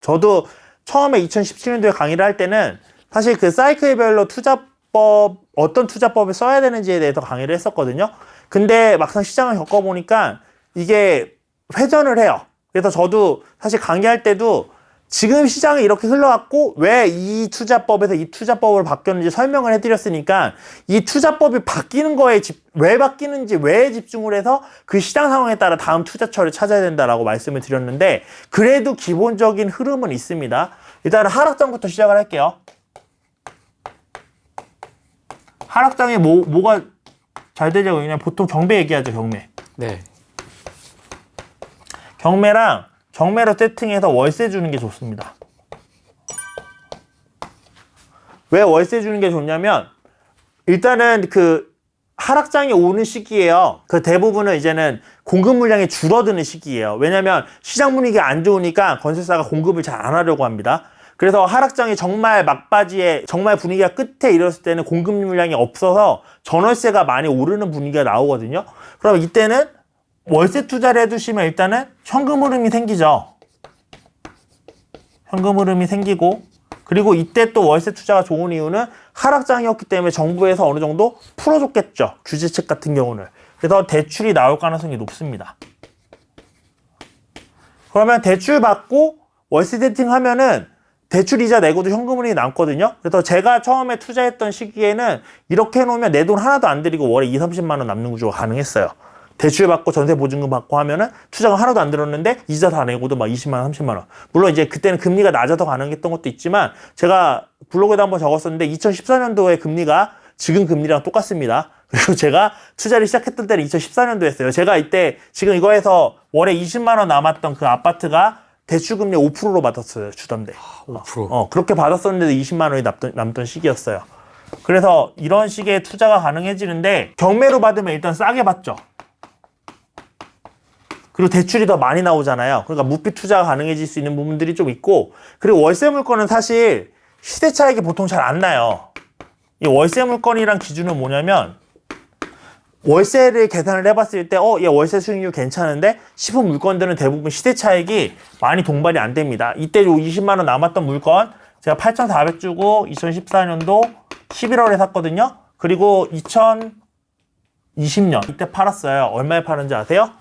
저도 처음에 2017년도에 강의를 할 때는 사실 그 사이클별로 투자법, 어떤 투자법을 써야 되는지에 대해서 강의를 했었거든요. 근데 막상 시장을 겪어보니까 이게 회전을 해요. 그래서 저도 사실 강의할 때도 지금 시장이 이렇게 흘러왔고 왜 이 투자법에서 이 투자법으로 바뀌었는지 설명을 해드렸으니까 이 투자법이 바뀌는 거에 왜 바뀌는지 왜에 집중을 해서 그 시장 상황에 따라 다음 투자처를 찾아야 된다라고 말씀을 드렸는데 그래도 기본적인 흐름은 있습니다. 일단은 하락장부터 시작을 할게요. 하락장에 뭐가 잘 되냐고 그냥 보통 경매 얘기하죠. 경매. 네. 경매랑 경매로 세팅해서 월세 주는 게 좋습니다. 왜 월세 주는 게 좋냐면 일단은 그 하락장이 오는 시기예요. 그 대부분은 이제는 공급 물량이 줄어드는 시기예요. 왜냐면 시장 분위기가 안 좋으니까 건설사가 공급을 잘 안 하려고 합니다. 그래서 하락장이 정말 막바지에 정말 분위기가 끝에 이뤘을 때는 공급 물량이 없어서 전월세가 많이 오르는 분위기가 나오거든요. 그럼 이때는 월세 투자를 해두시면 일단은 현금 흐름이 생기죠. 현금 흐름이 생기고 그리고 이때 또 월세 투자가 좋은 이유는 하락장이었기 때문에 정부에서 어느 정도 풀어줬겠죠. 규제책 같은 경우는. 그래서 대출이 나올 가능성이 높습니다. 그러면 대출 받고 월세 세팅하면은 대출 이자 내고도 현금 흐름이 남거든요. 그래서 제가 처음에 투자했던 시기에는 이렇게 해놓으면 내 돈 하나도 안 들이고 월에 20-30만 원 남는 구조가 가능했어요. 대출 받고 전세 보증금 받고 하면은 투자가 하나도 안 들었는데 이자 다 내고도 막 20만 원, 30만 원. 물론 이제 그때는 금리가 낮아서 가능했던 것도 있지만 제가 블로그에도 한번 적었었는데 2014년도에 금리가 지금 금리랑 똑같습니다. 그리고 제가 투자를 시작했던 때는 2014년도였어요. 제가 이때 지금 이거에서 월에 20만 원 남았던 그 아파트가 대출금리 5%로 받았어요. 주담대. 5%. 그렇게 받았었는데도 20만 원이 남던 시기였어요. 그래서 이런 식의 투자가 가능해지는데 경매로 받으면 일단 싸게 받죠. 그리고 대출이 더 많이 나오잖아요. 그러니까 무피 투자가 가능해질 수 있는 부분들이 좀 있고 그리고 월세 물건은 사실 시세 차익이 보통 잘 안 나요. 이 월세 물건이란 기준은 뭐냐면 월세를 계산을 해봤을 때 얘 월세 수익률 괜찮은데 싶은 물건들은 대부분 시세 차익이 많이 동반이 안 됩니다. 이때 20만 원 남았던 물건 제가 8,400 주고 2014년도 11월에 샀거든요. 그리고 2020년 이때 팔았어요. 얼마에 파는지 아세요?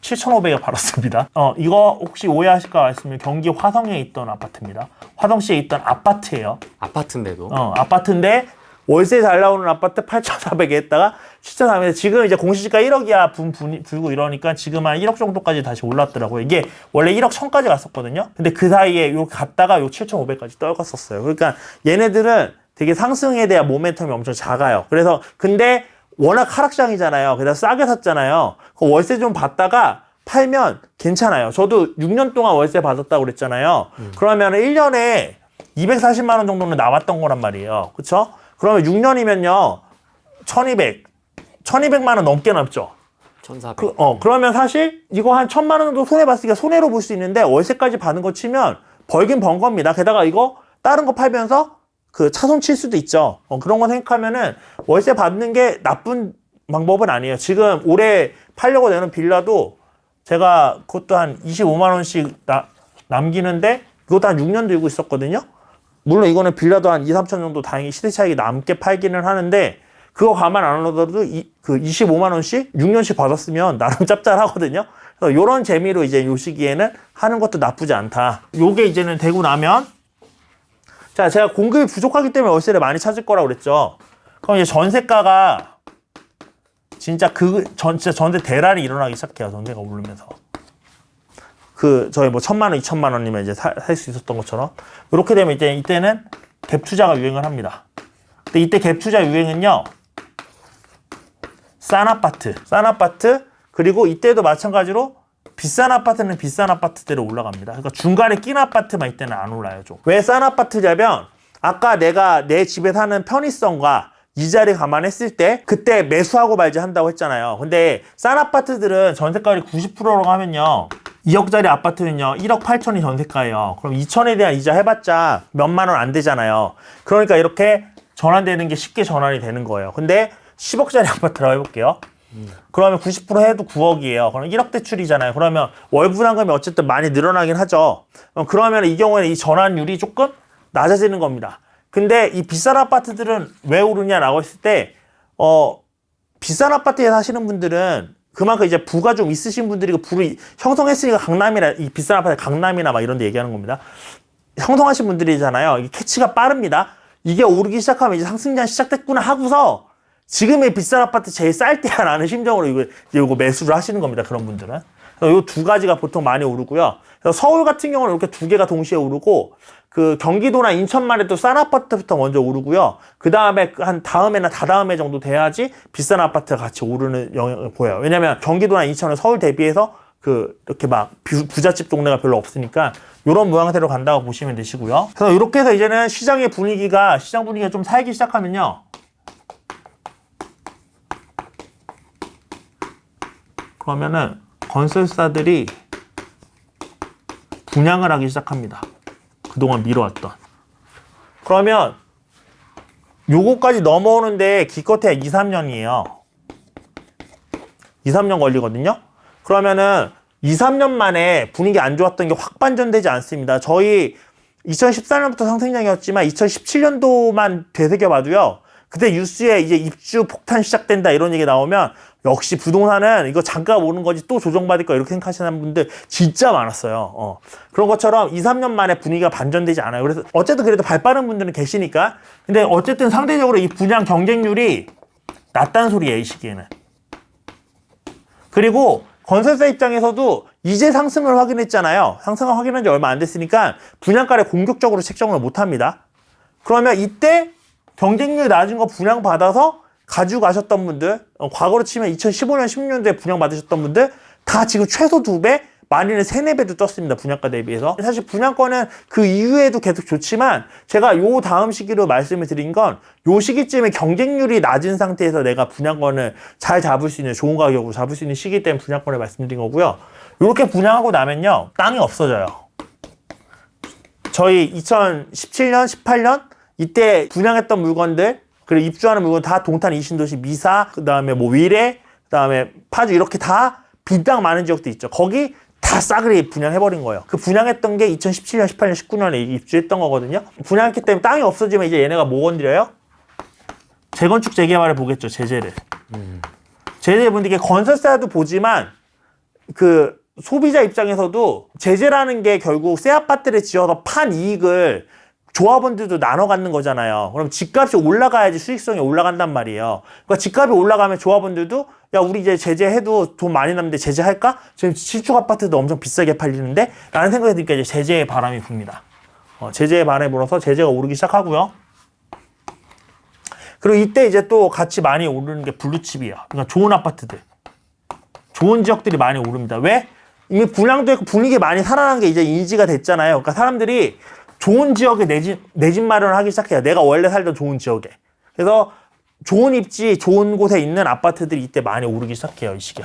7,500에 팔았습니다. 이거 혹시 오해하실까 말씀드리면 경기 화성에 있던 아파트입니다. 화성시에 있던 아파트예요. 아파트인데도. 아파트인데 월세 잘 나오는 아파트 8,400에 했다가 7,400에 지금 이제 공시지가 1억이야 불고 이러니까 지금 한 1억 정도까지 다시 올랐더라고요. 이게 원래 1억 1,000까지 갔었거든요. 근데 그 사이에 이렇게 갔다가 요 7,500까지 떨궜었어요. 그러니까 얘네들은 되게 상승에 대한 모멘텀이 엄청 작아요. 그래서 근데 워낙 하락장이잖아요. 그래서 싸게 샀잖아요. 그 월세 좀 받다가 팔면 괜찮아요. 저도 6년 동안 월세 받았다고 그랬잖아요. 그러면 1년에 240만 원 정도는 남았던 거란 말이에요. 그쵸? 그러면 6년이면요. 1200만 원 넘게 남죠. 1,400. 그러면 사실 이거 한 1,000만 원 정도 손해봤으니까 손해로 볼 수 있는데 월세까지 받은 거 치면 벌긴 번 겁니다. 게다가 이거 다른 거 팔면서 그 차손 칠 수도 있죠. 그런 거 생각하면은 월세 받는 게 나쁜 방법은 아니에요. 지금 올해 팔려고 내는 빌라도 제가 그것도 한 25만 원씩 남기는데 그것도 한 6년 들고 있었거든요. 물론 이거는 빌라도 한 2, 3천 정도 다행히 시세 차익이 남게 팔기는 하는데 그거 가만 안 하더라도 그 25만 원씩 6년씩 받았으면 나름 짭짤하거든요. 그래서 요런 재미로 이제 요 시기에는 하는 것도 나쁘지 않다. 요게 이제는 되고 나면 자, 제가 공급이 부족하기 때문에 월세를 많이 찾을 거라고 그랬죠. 그럼 이제 전세가가 진짜 전세 대란이 일어나기 시작해요. 전세가 오르면서. 저희 뭐 1,000만 원, 2,000만 원이면 이제 살 수 있었던 것처럼. 이렇게 되면 이제 이때는 갭 투자가 유행을 합니다. 근데 이때 갭 투자 유행은요. 싼 아파트, 그리고 이때도 마찬가지로 비싼 아파트는 비싼 아파트대로 올라갑니다. 그러니까 중간에 낀 아파트만 이때는 안 올라요. 좀. 왜 싼 아파트냐면 아까 내가 내 집에 사는 편의성과 이자를 감안했을 때 그때 매수하고 말지 한다고 했잖아요. 근데 싼 아파트들은 전세가율이 90%라고 하면요. 2억짜리 아파트는요. 1억 8천이 전세가예요. 그럼 2천에 대한 이자 해봤자 몇만 원 안 되잖아요. 그러니까 이렇게 전환되는 게 쉽게 전환이 되는 거예요. 근데 10억짜리 아파트라고 해볼게요. 그러면 90% 해도 9억이에요. 그럼 1억 대출이잖아요. 그러면 월 분담금이 어쨌든 많이 늘어나긴 하죠. 그러면 이 경우에는 이 전환율이 조금 낮아지는 겁니다. 근데 이 비싼 아파트들은 왜 오르냐라고 했을 때, 비싼 아파트에 사시는 분들은 그만큼 이제 부가 좀 있으신 분들이 부를 형성했으니까 강남이나 이 비싼 아파트 강남이나 막 이런 데 얘기하는 겁니다. 형성하신 분들이잖아요. 이게 캐치가 빠릅니다. 이게 오르기 시작하면 이제 상승장 시작됐구나 하고서 지금의 비싼 아파트 제일 쌀 때야 라는 심정으로 이거 매수를 하시는 겁니다. 그런 분들은. 이 두 가지가 보통 많이 오르고요. 그래서 서울 같은 경우는 이렇게 두 개가 동시에 오르고, 그 경기도나 인천만 해도 싼 아파트부터 먼저 오르고요. 그 다음에 한 다음에나 다다음에 정도 돼야지 비싼 아파트가 같이 오르는 영향을 보여요. 왜냐면 경기도나 인천은 서울 대비해서 이렇게 막 부잣집 동네가 별로 없으니까 이런 모양새로 간다고 보시면 되시고요. 그래서 이렇게 해서 이제는 시장 분위기가 좀 살기 시작하면요. 그러면은 건설사들이 분양을 하기 시작합니다. 그동안 미뤄왔던. 그러면 요거까지 넘어오는데 기껏해야 2, 3년이에요. 2, 3년 걸리거든요. 그러면은 2, 3년 만에 분위기 안 좋았던 게 확 반전되지 않습니다. 저희 2014년부터 상승장이었지만 2017년도만 되새겨봐도요. 그때 뉴스에 이제 입주 폭탄 시작된다 이런 얘기 나오면 역시 부동산은 이거 잠깐 오는 거지 또 조정받을 거 이렇게 생각하시는 분들 진짜 많았어요. 그런 것처럼 2, 3년 만에 분위기가 반전되지 않아요. 그래서 어쨌든 그래도 발 빠른 분들은 계시니까. 근데 어쨌든 상대적으로 이 분양 경쟁률이 낮다는 소리예요, 이 시기에는. 그리고 건설사 입장에서도 이제 상승을 확인했잖아요. 상승을 확인한 지 얼마 안 됐으니까 분양가를 공격적으로 책정을 못 합니다. 그러면 이때 경쟁률 낮은 거 분양받아서 가지고 가셨던 분들, 과거로 치면 2015년, 16년도에 분양받으셨던 분들 다 지금 최소 2배, 많이는 3, 4배도 떴습니다. 분양가 대비해서. 사실 분양권은 그 이후에도 계속 좋지만 제가 요 다음 시기로 말씀을 드린 건 요 시기쯤에 경쟁률이 낮은 상태에서 내가 분양권을 잘 잡을 수 있는, 좋은 가격으로 잡을 수 있는 시기 때문에 분양권을 말씀드린 거고요. 요렇게 분양하고 나면요, 땅이 없어져요. 저희 2017년, 18년 이때 분양했던 물건들, 그리고 입주하는 물건 다 동탄 이신도시 미사, 그 다음에 뭐 위례, 그 다음에 파주 이렇게 다 빈 땅 많은 지역도 있죠. 거기 다 싸그리 분양해버린 거예요. 그 분양했던 게 2017년, 18년, 19년에 입주했던 거거든요. 분양했기 때문에 땅이 없어지면 이제 얘네가 뭐 건드려요? 재건축 재개발을 보겠죠, 제재를. 제재 분들께 건설사도 보지만 그 소비자 입장에서도 제재라는 게 결국 새 아파트를 지어서 판 이익을 조합원들도 나눠 갖는 거잖아요. 그럼 집값이 올라가야지 수익성이 올라간단 말이에요. 그러니까 집값이 올라가면 조합원들도 야, 우리 이제 제재해도 돈 많이 남는데 제재할까? 지금 신축 아파트도 엄청 비싸게 팔리는데? 라는 생각이 드니까 이제 제재의 바람이 붑니다. 제재의 바람이 불어서 제재가 오르기 시작하고요. 그리고 이때 이제 또 같이 많이 오르는 게 블루칩이에요. 그러니까 좋은 아파트들. 좋은 지역들이 많이 오릅니다. 왜? 이미 분양도 했고 분위기 많이 살아난 게 이제 인지가 됐잖아요. 그러니까 사람들이 좋은 지역에 내 집 마련을 하기 시작해요. 내가 원래 살던 좋은 지역에. 그래서 좋은 입지, 좋은 곳에 있는 아파트들이 이때 많이 오르기 시작해요. 이 시기에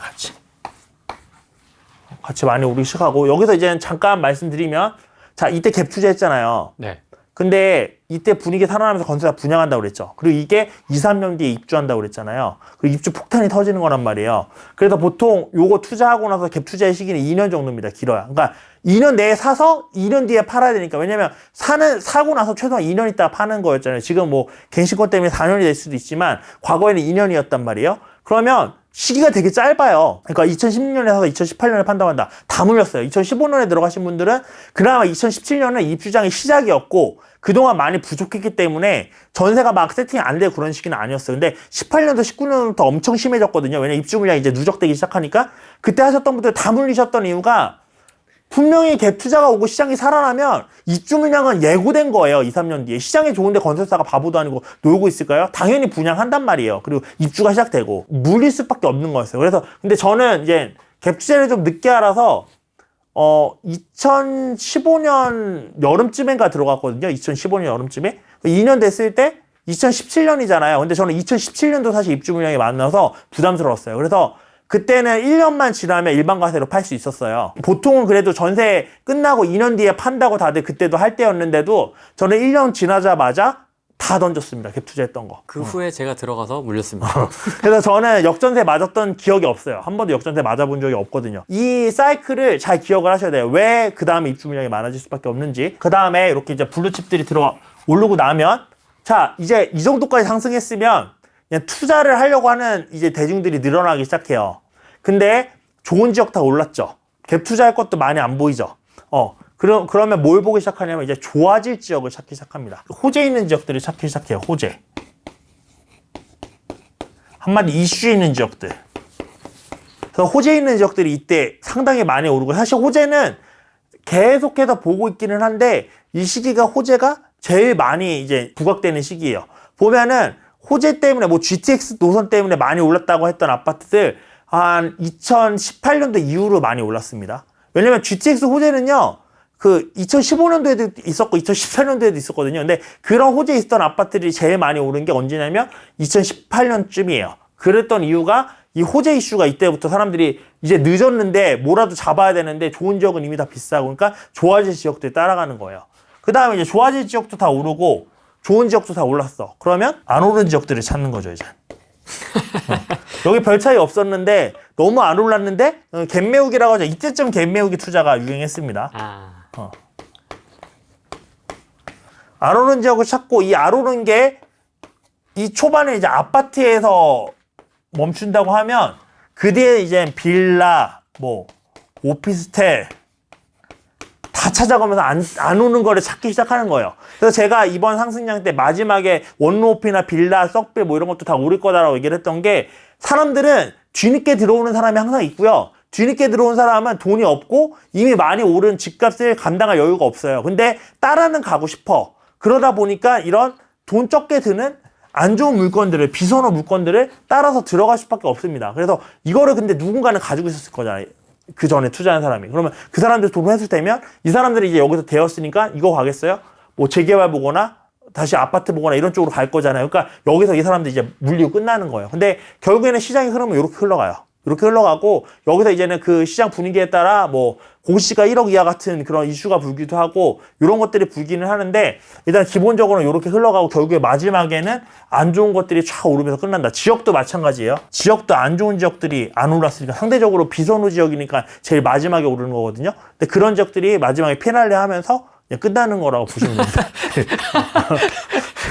같이 많이 오르기 시작하고, 여기서 이제 잠깐 말씀드리면, 자, 이때 갭 투자했잖아요. 네. 근데 이때 분위기 살아나면서 건설사 분양한다고 그랬죠. 그리고 이게 2, 3년 뒤에 입주한다고 그랬잖아요. 그리고 입주 폭탄이 터지는 거란 말이에요. 그래서 보통 요거 투자하고 나서 갭 투자의 시기는 2년 정도입니다. 길어요. 그러니까 2년 내에 사서 2년 뒤에 팔아야 되니까. 왜냐면 사고 나서 최소한 2년 있다가 파는 거였잖아요. 지금 뭐 갱신권 때문에 4년이 될 수도 있지만 과거에는 2년이었단 말이에요. 그러면 시기가 되게 짧아요. 그러니까 2016년에 사서 2018년에 판다고 한다. 다 물렸어요. 2015년에 들어가신 분들은 그나마 2017년은 입주장의 시작이었고 그동안 많이 부족했기 때문에 전세가 막 세팅이 안 되고 그런 시기는 아니었어요. 근데 18년도, 19년부터 엄청 심해졌거든요. 왜냐면 입주 물량이 이제 누적되기 시작하니까. 그때 하셨던 분들 다 물리셨던 이유가 분명히 갭 투자가 오고 시장이 살아나면 입주 물량은 예고된 거예요. 2, 3년 뒤에. 시장이 좋은데 건설사가 바보도 아니고 놀고 있을까요? 당연히 분양한단 말이에요. 그리고 입주가 시작되고 물릴 수밖에 없는 거였어요. 그래서 근데 저는 이제 갭 투자를 좀 늦게 알아서 2015년 여름쯤인가 들어갔거든요. 2015년 여름쯤에. 2년 됐을 때 2017년이잖아요. 근데 저는 2017년도 사실 입주 물량이 많아서 부담스러웠어요. 그래서 그때는 1년만 지나면 일반 과세로 팔 수 있었어요. 보통은 그래도 전세 끝나고 2년 뒤에 판다고 다들 그때도 할 때였는데도 저는 1년 지나자마자 다 던졌습니다. 갭 투자했던 거. 그 후에 제가 들어가서 물렸습니다. 그래서 저는 역전세 맞았던 기억이 없어요. 한 번도 역전세 맞아본 적이 없거든요. 이 사이클을 잘 기억을 하셔야 돼요. 왜 그 다음에 입주 물량이 많아질 수밖에 없는지. 그 다음에 이렇게 이제 블루칩들이 오르고 나면, 자, 이제 이 정도까지 상승했으면 그냥 투자를 하려고 하는 이제 대중들이 늘어나기 시작해요. 근데 좋은 지역 다 올랐죠. 갭 투자할 것도 많이 안 보이죠. 그러면 뭘 보기 시작하냐면 이제 좋아질 지역을 찾기 시작합니다. 호재 있는 지역들을 찾기 시작해요. 호재. 한마디 이슈 있는 지역들. 그래서 호재 있는 지역들이 이때 상당히 많이 오르고, 사실 호재는 계속해서 보고 있기는 한데 이 시기가 호재가 제일 많이 이제 부각되는 시기예요. 보면은 호재 때문에 뭐 GTX 노선 때문에 많이 올랐다고 했던 아파트들 한 2018년도 이후로 많이 올랐습니다. 왜냐면 GTX 호재는요, 그 2015년도에도 있었고 2014년도에도 있었거든요. 근데 그런 호재 있었던 아파트들이 제일 많이 오른 게 언제냐면 2018년쯤이에요. 그랬던 이유가 이 호재 이슈가 이때부터 사람들이 이제 늦었는데 뭐라도 잡아야 되는데 좋은 지역은 이미 다 비싸고, 그러니까 좋아질 지역들이 따라가는 거예요. 그 다음에 이제 좋아질 지역도 다 오르고 좋은 지역도 다 올랐어. 그러면 안 오른 지역들을 찾는 거죠, 이제. 여기 별 차이 없었는데 너무 안 올랐는데 갭 메우기라고 하죠. 이때쯤 갭 메우기 투자가 유행했습니다. 안 오른 지역을 찾고, 이 안 오른 게 이 초반에 이제 아파트에서 멈춘다고 하면 그 뒤에 이제 빌라, 뭐 오피스텔 다 찾아가면서 안 오는 거를 찾기 시작하는 거예요. 그래서 제가 이번 상승장 때 마지막에 원루오피나 빌라, 썩빌 뭐 이런 것도 다 오를 거다라고 얘기를 했던 게, 사람들은 뒤늦게 들어오는 사람이 항상 있고요. 뒤늦게 들어온 사람은 돈이 없고 이미 많이 오른 집값을 감당할 여유가 없어요. 근데 따라는 가고 싶어. 그러다 보니까 이런 돈 적게 드는 안 좋은 물건들을, 비선호 물건들을 따라서 들어갈 수밖에 없습니다. 그래서 이거를 근데 누군가는 가지고 있었을 거잖아요. 그 전에 투자한 사람이. 그러면 그 사람들 돈 회수되면 이 사람들이 이제 여기서 되었으니까 이거 가겠어요? 뭐 재개발 보거나 다시 아파트 보거나 이런 쪽으로 갈 거잖아요. 그러니까 여기서 이 사람들이 이제 물리고 끝나는 거예요. 근데 결국에는 시장의 흐름은 이렇게 흘러가요. 이렇게 흘러가고, 여기서 이제는 그 시장 분위기에 따라 뭐 공시가 1억 이하 같은 그런 이슈가 불기도 하고 이런 것들이 불기는 하는데, 일단 기본적으로 이렇게 흘러가고 결국에 마지막에는 안 좋은 것들이 쫙 오르면서 끝난다. 지역도 마찬가지예요. 지역도 안 좋은 지역들이 안 올랐으니까 상대적으로 비선호 지역이니까 제일 마지막에 오르는 거거든요. 근데 그런 지역들이 마지막에 피날레 하면서 끝나는 거라고 보시면 됩니다.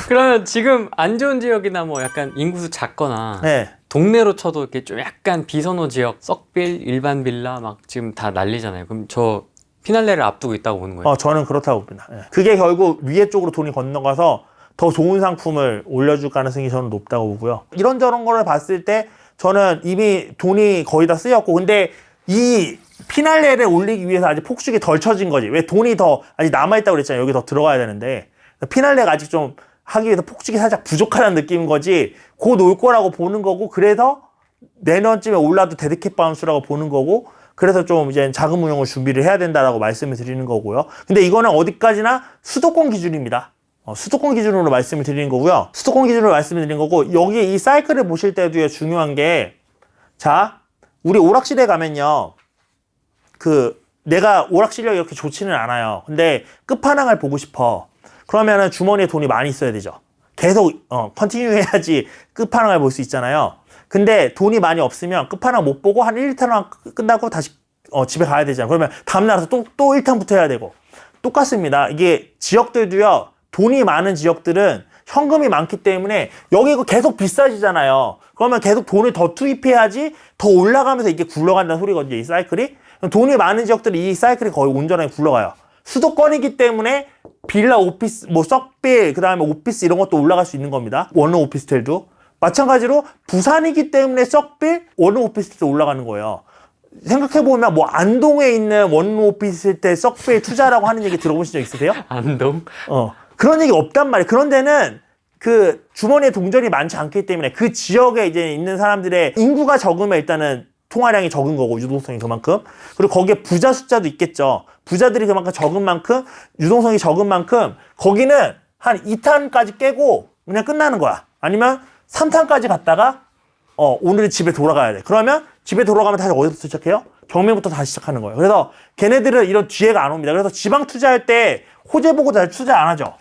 그러면 지금 안 좋은 지역이나 뭐 약간 인구수 작거나 네. 동네로 쳐도 이렇게 좀 약간 비선호 지역, 썩빌, 일반 빌라 막 지금 다 난리잖아요. 그럼 저 피날레를 앞두고 있다고 보는 거예요? 저는 그렇다고 봅니다. 예. 그게 결국 위에 쪽으로 돈이 건너가서 더 좋은 상품을 올려줄 가능성이 저는 높다고 보고요. 이런저런 거를 봤을 때 저는 이미 돈이 거의 다 쓰였고, 근데 이 피날레를 올리기 위해서 아직 폭죽이 덜 쳐진 거지. 왜 돈이 더 아직 남아있다고 그랬잖아요. 여기 더 들어가야 되는데. 피날레가 아직 좀 하기 위해서 폭죽이 살짝 부족하다는 느낌인 거지. 곧 올 거라고 보는 거고, 그래서 내년쯤에 올라도 데드캣 바운스라고 보는 거고, 그래서 좀 이제 자금 운용을 준비를 해야 된다라고 말씀을 드리는 거고요. 근데 이거는 어디까지나 수도권 기준입니다. 수도권 기준으로 말씀을 드리는 거고요. 수도권 기준으로 말씀을 드리는 거고, 여기 이 사이클을 보실 때도 중요한 게, 자, 우리 오락실에 가면요, 내가 오락 실력이 이렇게 좋지는 않아요. 근데 끝판왕을 보고 싶어. 그러면은 주머니에 돈이 많이 있어야 되죠. 계속 컨티뉴 해야지 끝판왕을 볼 수 있잖아요. 근데 돈이 많이 없으면 끝판왕 못 보고 한 1탄 끝나고 다시 집에 가야 되잖아요. 그러면 다음날 와서 또 1탄부터 해야 되고. 똑같습니다. 이게 지역들도요, 돈이 많은 지역들은 현금이 많기 때문에 여기 계속 비싸지잖아요. 그러면 계속 돈을 더 투입해야지 더 올라가면서 이게 굴러간다는 소리거든요, 이 사이클이. 돈이 많은 지역들은 이 사이클이 거의 온전하게 굴러가요. 수도권이기 때문에 빌라, 오피스, 뭐 썩빌, 그 다음에 오피스 이런 것도 올라갈 수 있는 겁니다. 원룸 오피스텔도. 마찬가지로 부산이기 때문에 썩빌, 원룸 오피스텔도 올라가는 거예요. 생각해보면 뭐 안동에 있는 원룸 오피스텔 썩빌 투자라고 하는 얘기 들어보신 적 있으세요? 안동? 그런 얘기 없단 말이에요. 그런 데는 그 주머니에 동전이 많지 않기 때문에 그 지역에 이제 있는 사람들의 인구가 적으면 일단은 통화량이 적은 거고, 유동성이 그만큼. 그리고 거기에 부자 숫자도 있겠죠. 부자들이 그만큼 적은 만큼, 유동성이 적은 만큼, 거기는 한 2탄까지 깨고 그냥 끝나는 거야. 아니면 3탄까지 갔다가, 오늘 집에 돌아가야 돼. 그러면 집에 돌아가면 다시 어디서 시작해요? 정면부터 다시 시작하는 거예요. 그래서 걔네들은 이런 뒤에가 안 옵니다. 그래서 지방 투자할 때 호재 보고 잘 투자 안 하죠.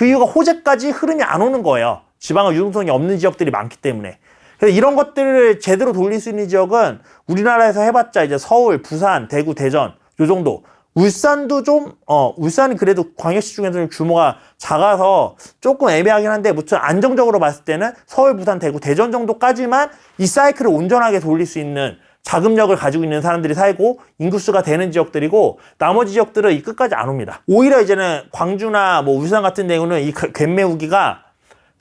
그 이유가 호재까지 흐름이 안 오는 거예요. 지방은 유동성이 없는 지역들이 많기 때문에. 그래서 이런 것들을 제대로 돌릴 수 있는 지역은 우리나라에서 해봤자 이제 서울, 부산, 대구, 대전 요 정도. 울산도 좀 울산이 그래도 광역시 중에서는 규모가 작아서 조금 애매하긴 한데 무튼 안정적으로 봤을 때는 서울, 부산, 대구, 대전 정도까지만 이 사이클을 온전하게 돌릴 수 있는 자금력을 가지고 있는 사람들이 살고 인구수가 되는 지역들이고 나머지 지역들은 이 끝까지 안 옵니다. 오히려 이제는 광주나 뭐 울산 같은 경우는 이 갭매우기가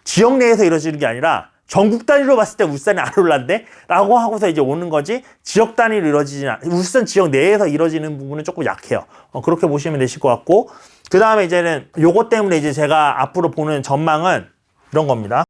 지역 내에서 이루어지는 게 아니라 전국 단위로 봤을 때 울산이 안 올랐네? 라고 하고서 이제 오는 거지 지역 단위로 이루어지진 울산 지역 내에서 이루어지는 부분은 조금 약해요. 그렇게 보시면 되실 것 같고 그 다음에 이제는 요것 때문에 이제 제가 앞으로 보는 전망은 이런 겁니다.